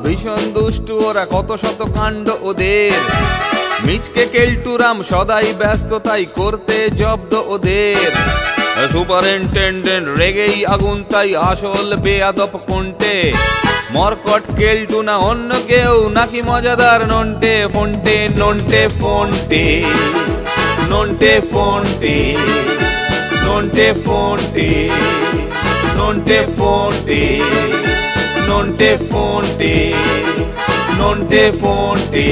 ভীষণ দুষ্টু ওরা, কত শত কাণ্ড ওদের। মিচকে কেলটুরাম সদাই ব্যস্ত, তাই করতে জব্দ ওদের। সুপারিনটেন্ডেন্ট রেগেই আগুন, তাই আসল বেয়াদব কোনটে। মরকট কেলটু না অন্য কেউ, নাকি মজাদার নন্টে ফন্টে। নন্টে ফন্টে, নন্টে ফন্টে, নন্টে ফন্টে, নন্টে ফন্টে, নন্টে ফন্টে, নন্টে ফন্টে,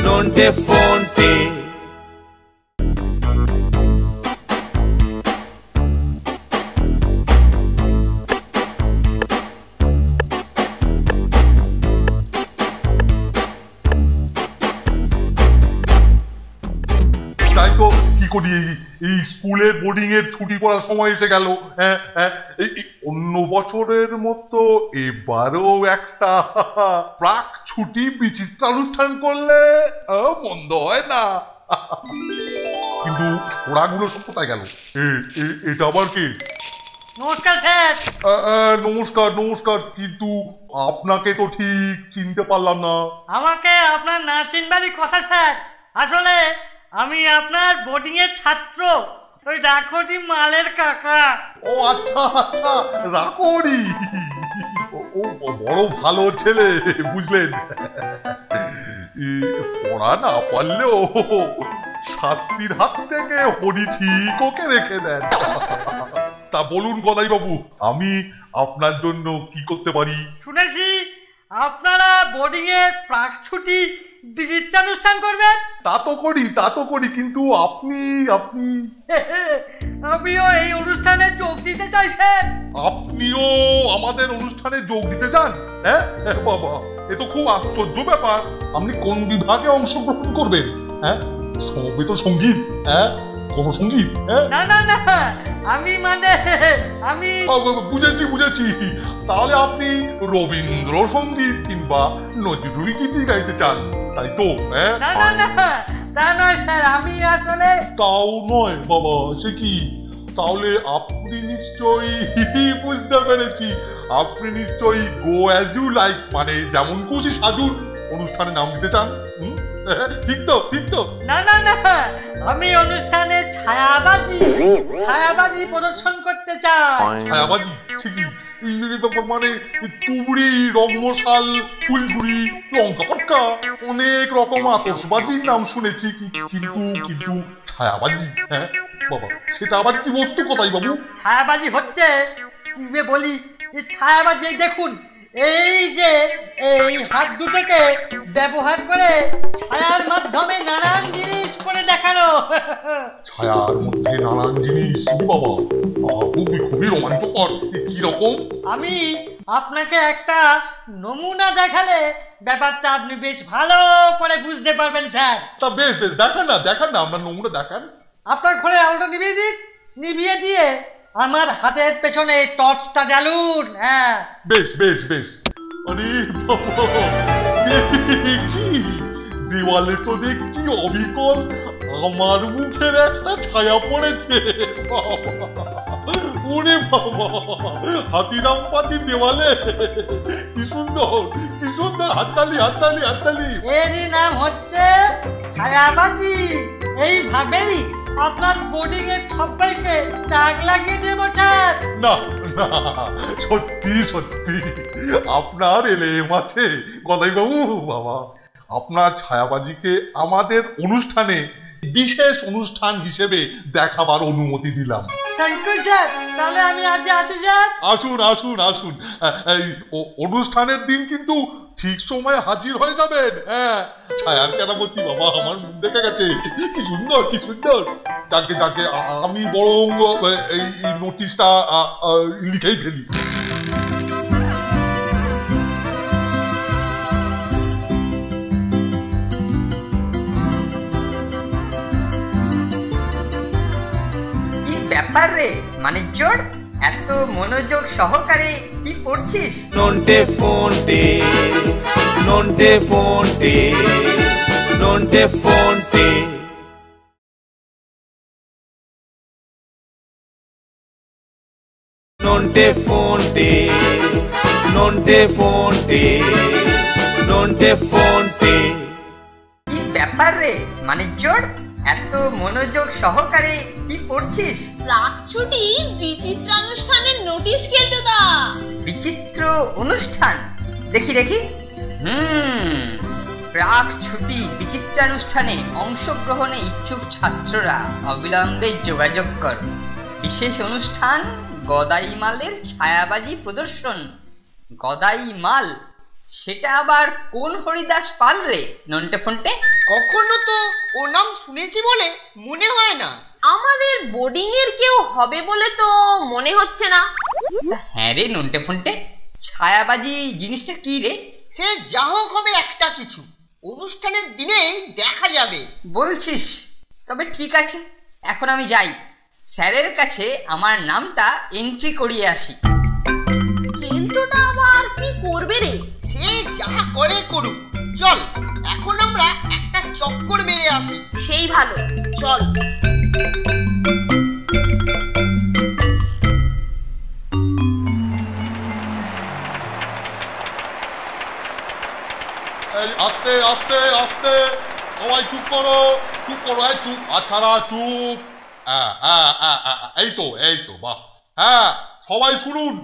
নন্টে ফন্টে। তাই তো কি করি, এই স্কুলের বোর্ডিং এর ছুটি পড়ার সময় এসে গেল। অন্য বছরের মতো এবারও একটা প্রাক ছুটি বিচিত্রানুষ্ঠান করলে মন্দ হয় না। কিন্তু ওরাগুলো সব কোথায় গেল? এটা আবার কি? নমস্কার স্যার। নমস্কার নমস্কার, কিন্তু আপনাকে তো ঠিক চিনতে পারলাম না। আমাকে আপনার না চিনবারই কথা স্যার। আসলে আমি আপনার বোর্ডিং এর ছাত্র, ওই রাখোটি মালের কাকা। ও আচ্ছা আচ্ছা, রাখোরি। ও বড় ভালো ছেলে, বুঝলেন। পড়া না পারলেও শাস্তির হাত থেকে হরি ঠিক ওকে রেখে দেন। তা বলুন গদাই বাবু, আমি আপনার জন্য কি করতে পারি? শুনেছি আপনারা বোর্ডিং এর প্রাক ছুটি বিচিত্রানুষ্ঠান করবেন। তা তো করি, কিন্তু আপনি আপনি আমিও এই অনুষ্ঠানে যোগ দিতে চাই স্যার। আপনিও আমাদের অনুষ্ঠানে যোগ দিতে চান? হ্যাঁ বাবা, এ তো খুব আশ্চর্য ব্যাপার। আপনি কোন বিভাগে অংশগ্রহণ করবেন? হ্যাঁ, সমবেত সঙ্গীত? হ্যাঁ, কোন সঙ্গীত? না না না, আমি বুঝেছি। তাহলে আপনি রবীন্দ্রসঙ্গীত কিংবা নজরুল গীতি গাইতে চান, তাই তো? না না না, তা নয় স্যার, আমি আসলে। তাও নয় বাবা, সে কি? তাহলে আপনি নিশ্চয়ই বুঝতে পেরেছি, আপনি নিশ্চয়ই গো অ্যাজ ইউ লাইক, মানে যেমন খুশি সাজুন অনুষ্ঠানে নাম দিতে চান। ঠিক তো? না না না, আমি অনুষ্ঠানে ছায়াবাজি প্রদর্শন করতে চাই। ছায়াবাজি? সে কি? মানে তুবড়ি, রংমশাল, ফুলঝুরি, লঙ্কা পটকা, অনেক রকম আতশবাজির নাম শুনেছি, কিন্তু ছায়াবাজি? হ্যাঁ বাবা, সেটা আবার কি বস্তু কোথায় বাবু? ছায়াবাজি হচ্ছে, বলি, ছায়াবাজি দেখুন, এই যে এই হাত দুটোকে ব্যবহার করে ছায়ার মাধ্যমে নানান জিনিস করে দেখানো। ছায়ার মধ্যে নানান জিনিস? বাবা, খুবই রোমাঞ্চকর। কি রকম? আমি আপনাকে একটা নমুনা দেখালে ব্যাপারটা আপনি বেশ ভালো করে বুঝতে পারবেন স্যার। তা বেশ দেখান না, আমরা নমুনা দেখান। আপনার ঘরে আলোটা নিভিয়ে দিয়ে আমার হাতের পেছনে টর্চটা জ্বালুন। হ্যাঁ, বেশ। আরে দেওয়ালে তো দেখছি অবিকল আমার মুখের একটা ছায়া পড়েছে। ওরে বাবা, হাতিরাম পাতি দেওয়ালে, কি সুন্দর। হাততালি। এরই নাম হচ্ছে ছায়াবাজি। এইভাবেই আপনার বোর্ডিং এর সবাইকে দাগ লাগিয়ে দেবো স্যার। না, সত্যি আপনার এলেম আছে গদাই বাবু। বাবা, আপনার ছায়াবাজিকে আমাদের অনুষ্ঠানে বিশেষ অনুষ্ঠান হিসেবে দেখাবার অনুমতি দিলাম। Thank you sir. তাহলে আমি আজ আসি স্যার। আসুন। এই অনুষ্ঠানের দিন কিন্তু ঠিক সময় হাজির হয়ে যাবেন। হ্যাঁ, ছায়ার কেরামতি বাবা আমার মুখ দেখে গেছে। কি সুন্দর। যাকে আমি বরং এই নোটিশটা লিখেই ফেলি। ব্যাপার রে মানিকজোড়, এত মনোযোগ সহকারে কি পড়ছিস? নন্টে ফন্টে, নন্টে ফন্টে, নন্টে ফন্টে। নন্টে ফন্টে, নন্টে ফন্টে নন্টে ফন্টে। কি ব্যাপার রে মানিকজোড়, এত মনোযোগ সহকারে কি পড়ছিস? রাত ছুটি বিচিত্র অনুষ্ঠানের নোটিশ কেলটুদা। বিচিত্র অনুষ্ঠান? দেখি দেখি। প্রাক ছুটি বিচিত্রানুষ্ঠানে অংশগ্রহণে ইচ্ছুক ছাত্ররা অবিলম্বে যোগাযোগ কর। বিশেষ অনুষ্ঠান গদাইমালের ছায়াবাজি প্রদর্শন। গদাইমাল? সেটা আবার কোন হরিদাস পাল রে নন্টে ফন্টে? কখনো তো ও নাম শুনেছি বলে মনে হয় না। আমাদের বোর্ডিং এর কেউ হবে বলে তো মনে হচ্ছে না। হ্যাঁ রে নন্টে ফন্টে, ছায়াবাজি জিনিসটা কি রে? সে যা হোক হবে একটা কিছু, অনুষ্ঠানের দিনেই দেখা যাবে। বলছিস? তবে ঠিক আছে, এখন আমি যাই, স্যারের কাছে আমার নামটা এন্ট্রি করিয়ে আসি। কেলটুদা আবার কি করবে রে? সে যা করে করুক, চল এখন আমরা একটা চক্কর মেরে আসি। সেই ভালো, চল। আস্তে আস্তে আস্তে, সবাই চুপ করো, চুপ করো, এই চুপ, আচ্ছারা চুপ। এই তো বাহ। হ্যাঁ, সবাই শুনুন,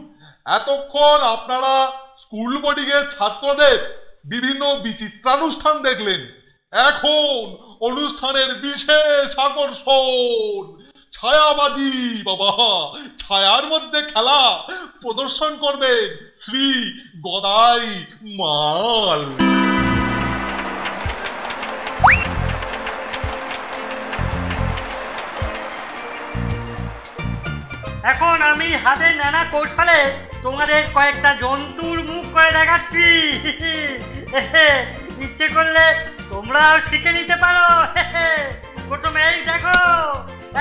এতক্ষণ আপনারা স্কুল বোর্ডিং এর ছাত্রদের বিভিন্ন বিচিত্রানুষ্ঠান দেখলেন। এখন অনুষ্ঠানের বিশেষ আকর্ষণ ছায়াবাজি। বাবা, ছায়ার মধ্যে খেলা প্রদর্শন করবেন শ্রী গদাই মাল। এখন আমি হাতে নানা কৌশলে তোমাদের কয়েকটা জন্তুর মুখ করে দেখাচ্ছি। ইচ্ছে করলে তোমরাও শিখে নিতে পারো। প্রথমে এই দেখো,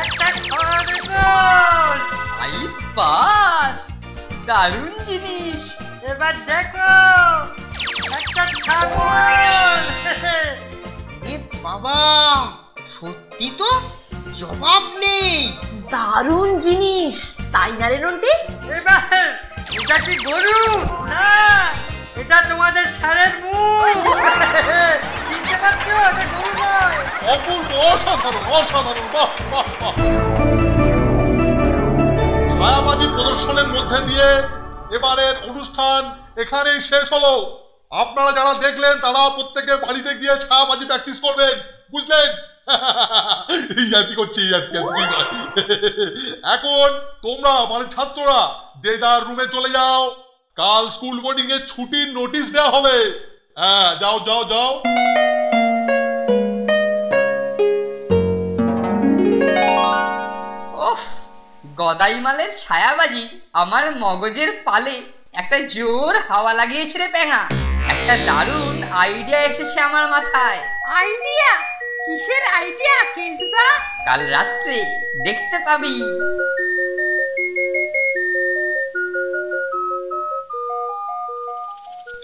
একটা খরগোশ। আই বাস, দারুণ জিনিস। এবার দেখো, একটা ছাগল। এ বাবা, সত্যি তো জবাব নেই। দারুণ জিনিস, তাই না রে নন্টে? এবার এটা কি গরু? না, এটা তোমাদের ষাঁড়ের মুখ। চিনতে পারছো? এটা গরু নয়। অপূর্ব, অসাধারণ, অসাধারণ, বাহ বাহ বাহ। ছায়াবাজি প্রদর্শনের মধ্যে দিয়ে এবারের অনুষ্ঠান এখানেই শেষ হলো। আপনারা যারা দেখলেন তারা প্রত্যেকে বাড়িতে গিয়ে ছায়াবাজি প্র্যাকটিস করবেন, বুঝলেন? এখন তোমরা মানে ছাত্ররা যে যার রুমে চলে যাও, কাল স্কুল বোর্ডিং এর ছুটির নোটিশ দেওয়া হবে। হ্যাঁ, যাও যাও যাও। ওফ, গদাইমালের ছায়াবাজি আমার মগজের পালে একটা জোর হাওয়া লাগিয়েছে রে প্যাঙা। একটা দারুণ আইডিয়া এসেছে আমার মাথায়। আইডিয়া? কিসের আইডিয়া কেলটুদা? কাল রাত্রে দেখতে পাবি।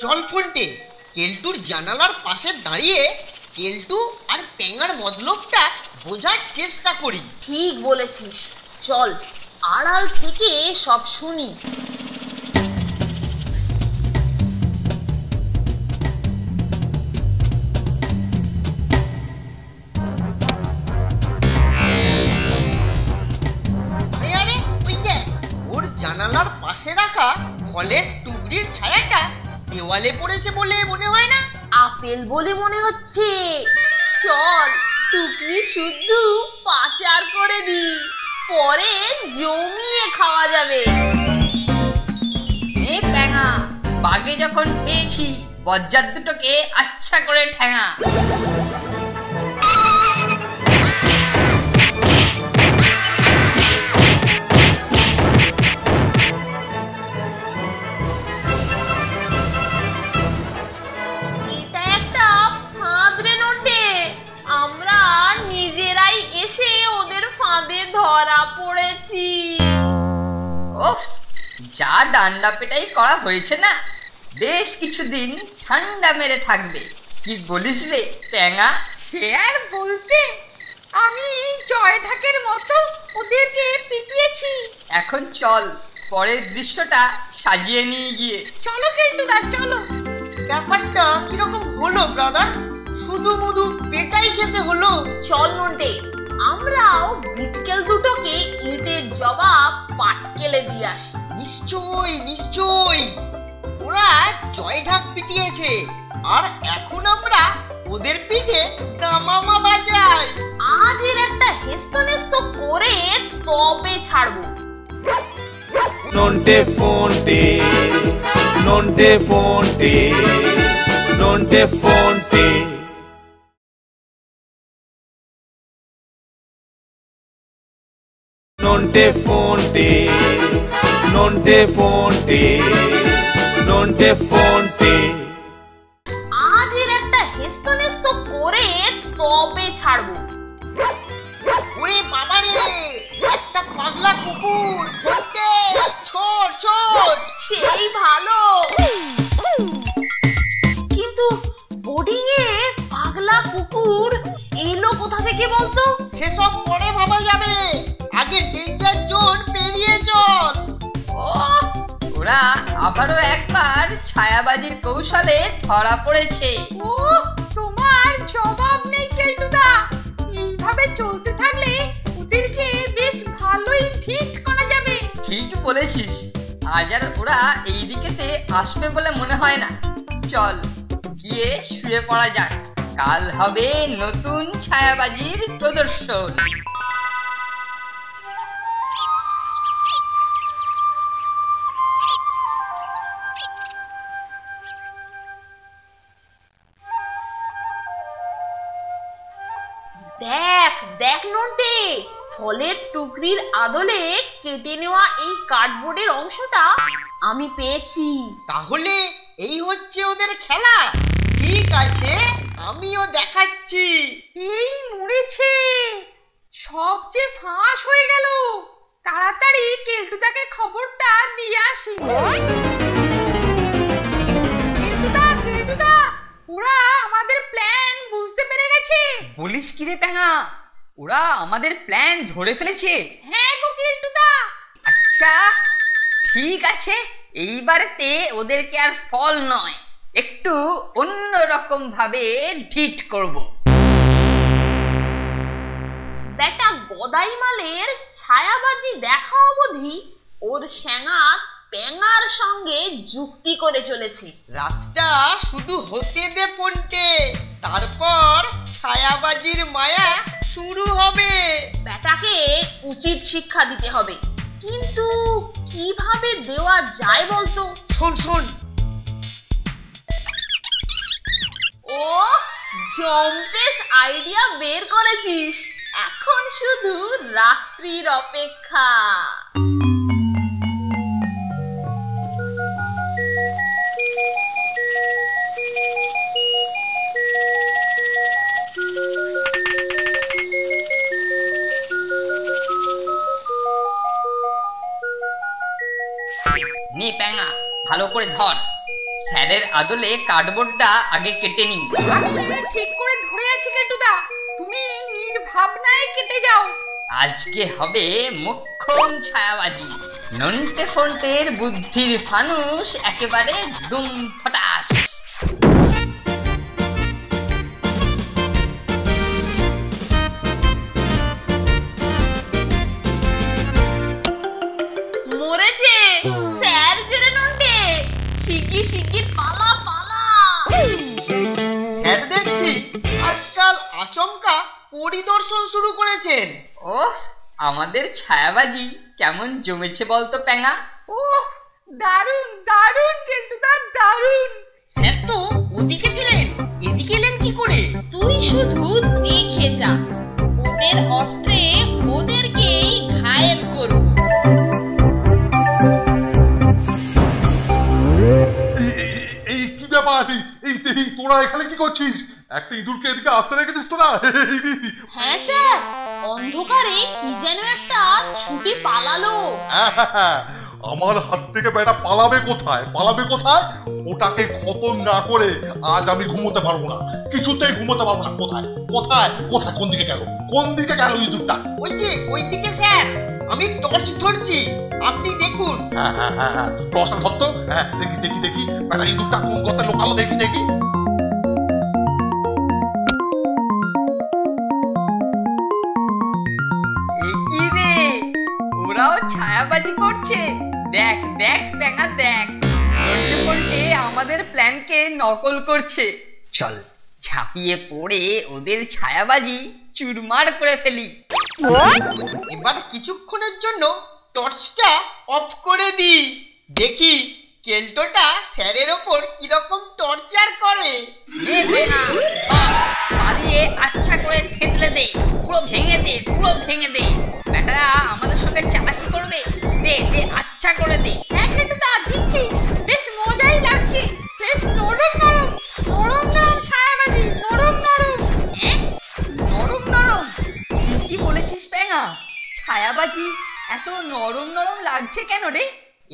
চল ফন্টে, কেলটুর জানালার পাশে দাঁড়িয়ে কেলটু আর প্যাঙার মতলবটা বোঝার চেষ্টা করি। ঠিক বলেছিস, চল আড়াল থেকে সব শুনি। আরে আরে, ওই দেখ, ওর জানালার পাশে রাখা ফলের টুকরির ছায়াটা দেওয়ালে পড়েছে বলে মনে হয় না? আপেল বলে মনে হচ্ছে। চল টুকরি শুদ্ধ পাচার করে দি, পরে জমিয়ে খাওয়া যাবে। এ প্যাঙা, বাগে যখন পেয়েছি বজ্জাত দুটোকে আচ্ছা করে ঠ্যাঙা। এটা একটা ফাঁদ রে নন্টে, আমরা নিজেরাই এসে ওদের ফাঁদে ধরা পড়েছি। ওফ, যা ডান্ডা পেটাই করা হয়েছে না, বেশ কিছুদিন ঠান্ডা মেরে থাকবে। কি বলিস রে প্যাঙা? সে আর বলতে, আমি জয় ঢাকের মতো ওদেরকে পিটিয়েছি। এখন চল পরের দৃশ্যটা সাজিয়ে নিয়ে গিয়ে। চলো কেলটুদা চলো। ব্যাপারটা কিরকম হলো ব্রাদার? শুধু মধু পেটাই খেতে হলো। চল নন্টে, আমরাও বিটকেল দুটোকে ইটের জবাব পাটকেলে দিয়ে আসি। নিশ্চয়ই নিশ্চয়ই। ওরা জয় ঢাক পিটিয়েছে, আর এখন আমরা ওদের পিঠে দামামা বাজাই। আজ এর একটা হেস্তনেস্ত করে তবে ছাড়বো। Nonte fonte, nonte fonte, nonte fonte. Nonte fonte, nonte fonte, nonte fonte. আজ এর একটা হেস্তনেস্ত করে তবে ছাড়বো। ওরে বাবারে, একটা পাগলা কুকুর! ফোনটে, ছোট ছোট। সেই ভালো, কিন্তু বোর্ডিং এ পাগলা কুকুর এলো কোথা থেকে বলতো? সেসব পরে ভাবা যাবে, আগে ডেঞ্জার জোন পেরিয়ে চল। ও, ওরা আবারও একবার ছায়াবাজির কৌশলে ধরা পড়েছে। ও, তোমার জবাব নেই কেলটুদা। এইভাবে চলতে থাকলে ওদেরকে বেশ ভালোই ঠিক করা যাবে। ঠিক বলেছিস, আজ আর ওরা এই দিকেতে আসবে বলে মনে হয় না। চল গিয়ে শুয়ে পড়া যাক, কাল হবে নতুন ছায়াবাজির প্রদর্শন। দেখ দেখ নন্টে, ফলের টুকরির আদলে কেটে নেওয়া এই কার্ডবোর্ডের অংশটা আমি পেয়েছি। তাহলে এই হচ্ছে ওদের খেলা। ঠিক আছে, আমিও দেখাচ্ছি। এই মরেছে, সব যে ফাঁস হয়ে গেল। তাড়াতাড়ি কেলটুদাকে খবরটা দিয়ে আসি। কেলটুদা, কেলটুদা, ওরা আমাদের প্ল্যান বুঝতে পেরে গেছে। বলিস কি রে প্যাঙা, ওরা আমাদের প্ল্যান ধরে ফেলেছে? হ্যাঁ গো কেলটুদা। আচ্ছা ঠিক আছে, এইবারেতে ওদেরকে আর ফল নয়, একটু অন্য রকম ভাবে ঢিট করব। বেটা গদাই মালের ছায়াবাজি দেখা অবধি ওর শ্যাঙা প্যাঙার সঙ্গে যুক্তি করে চলেছে। রাতটা শুধু হতে দে ফোনটে, তারপর ছায়াবাজির মায়া শুরু হবে। বেটাকে উচিত শিক্ষা দিতে হবে, কিন্তু কিভাবে দেওয়া যায় বলতো? শোন শোন। ও, জম্পেশ আইডিয়া বের করেছিস। এখন শুধু রাত্রির অপেক্ষা। নে প্যাঙা, ভালো করে ধর। স্যারের আদলে কার্ডবোর্ডটা আগে কেটে নি। আমি ঠিক করে ধরে আছি কেলটুদা, তুমি নির্ভাবনায় কেটে যাও। আজকে হবে মোক্ষম ছায়াবাজি। নন্টে ফন্টের বুদ্ধির ফানুস একেবারে দুম ফটাস। মরেছে স্যার জেনে নন্টে, শিগগির শিগগির পালা পালা। স্যার দেখছি আজকাল আচমকা পরিদর্শন শুরু করেছেন। ওহ, আমাদের ছায়াবাজি কেমন জমেছে বলতো প্যাঙা? ওহ, দারুণ দারুণ কেলটুদা, দারুণ। স্যার তো ওদিকে ছিলেন, এদিকে এলেন কি করে? তুই শুধু দেখে যা, ওদের অস্ত্রে ওদেরকেই ঘায়েল করব। এই কি ব্যাপার? এই তোরা এখানে কি করছিস? একটা ইঁদুরকে এদিকে আসতে রেখেছিস তোরা? হ্যাঁ স্যার, অন্ধকারে কি যেন একটা ছুটে পালালো। আমার হাত থেকে বেটা পালাবে কোথায়? পালাবে কোথায়? ওটাকে খতম না করে আজ আমি ঘুমোতে পারবো না, কিছুতেই ঘুমোতে পারবো না। কোথায় কোথায় কোথায়? কোন দিকে গেল? কোন দিকে গেল ইঁদুরটা? ওই যে ওই দিকে স্যার, আমি টর্চ ধরছি। আপনি দেখুন। হ্যাঁ হ্যাঁ হ্যাঁ হ্যাঁ, টর্চটা ধর তো। হ্যাঁ, দেখি দেখি দেখি বেটা ইঁদুরটা কোন গর্তে লোকালো, দেখি দেখি। এ কি রে, ওরাও ছায়াবাজি করছে। দেখ দেখ প্যাঙা দেখ, নন্টে ফন্টে আমাদের প্ল্যানকে নকল করছে। চল ঝাঁপিয়ে পড়ে ওদের ছায়াবাজি চুরমার করে ফেলি। এবার কিছুক্ষণের জন্য টর্চটা অফ করে দিই, দেখি কেল্টোটা স্যারের ওপর কিরকম টর্চার করে। নে প্যাঙা, পালিয়ে আচ্ছা করে থেতলে দে, পুরো ভেঙে দে, পুরো ভেঙে দে। বেটারা আমাদের সঙ্গে চালাকি করবে, দে দে আচ্ছা করে দে। হ্যাঁ কেল্টুদা দিচ্ছি, বেশ মজাই লাগছে। বেশ নরম নরম নরম নরম ছায়াবাজি, নরম নরম। নরম নরম, ঠিকই বলেছিস প্যাঙা। ছায়াবাজি এত নরম নরম লাগছে কেন রে?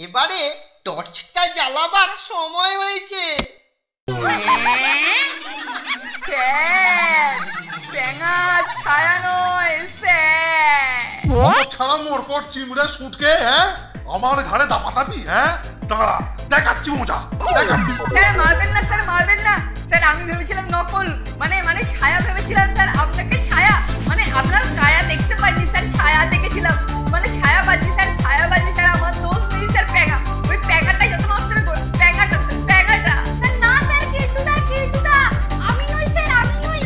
এবারে টর্চটা জ্বালাবার সময় হয়েছে। স্যার, প্যাঙা ছায়া নয় স্যার। ছাড়া মরকট চিমড়ে সুটকে, হ্যাঁ আমার ঘাড়ে দাপাতাবি? হ্যাঁ দাঁড়া, দেখাচ্ছি মজা, দেখাচ্ছি। স্যার মারবেন না, স্যার মারবেন না। স্যার আমি ভেবেছিলাম নকল, মানে মানে ছায়া ভেবেছিলাম স্যার। আপনাকে ছায়া মানে আপনার ছায়া দেখতে পাইনি স্যার, ছায়া দেখেছিলাম। মানে ছায়াবাজি স্যার, ছায়াবাজি স্যার, আমার দোষ নেই স্যার। প্যাঙা, ওই প্যাঙাটাই যত নষ্ট করে, প্যাঙাটা প্যাঙাটা। না স্যার, কেল্টুদা কেল্টুদা আমি নই স্যার, আমি নই।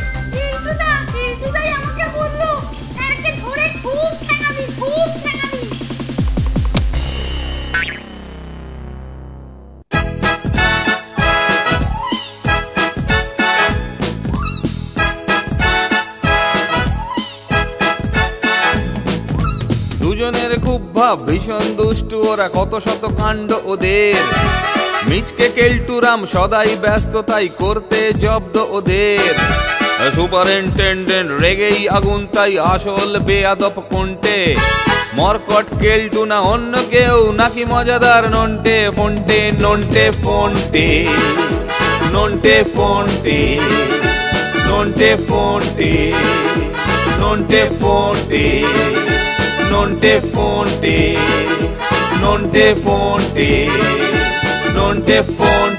কেল্টুদাই আমাকে বললো স্যারকে ধরে খুব ঠ্যাঙাবি, খুব ঠ্যাঙাবি। দুজনের খুব ভাব, ভীষণ দুষ্টু ওরা, কত শত কাণ্ড ওদের। মিচকে কেলটুরাম সদাই ব্যস্ত, তাই করতে জব্দ ওদের। সুপারিনটেন্ডেন্ট রেগেই আগুন, তাই আসল বেয়াদব কোনটে। মরকট কেলটু না অন্য কেউ, নাকি মজাদার নন্টে ফন্টে। নন্টে ফন্টে, নন্টে ফন্টে, নন্টে ফন্টে, নন্টে ফন্টে, নন্টে ফন্টে, নন্টে ফন্টে, নন্টে ফন্টে।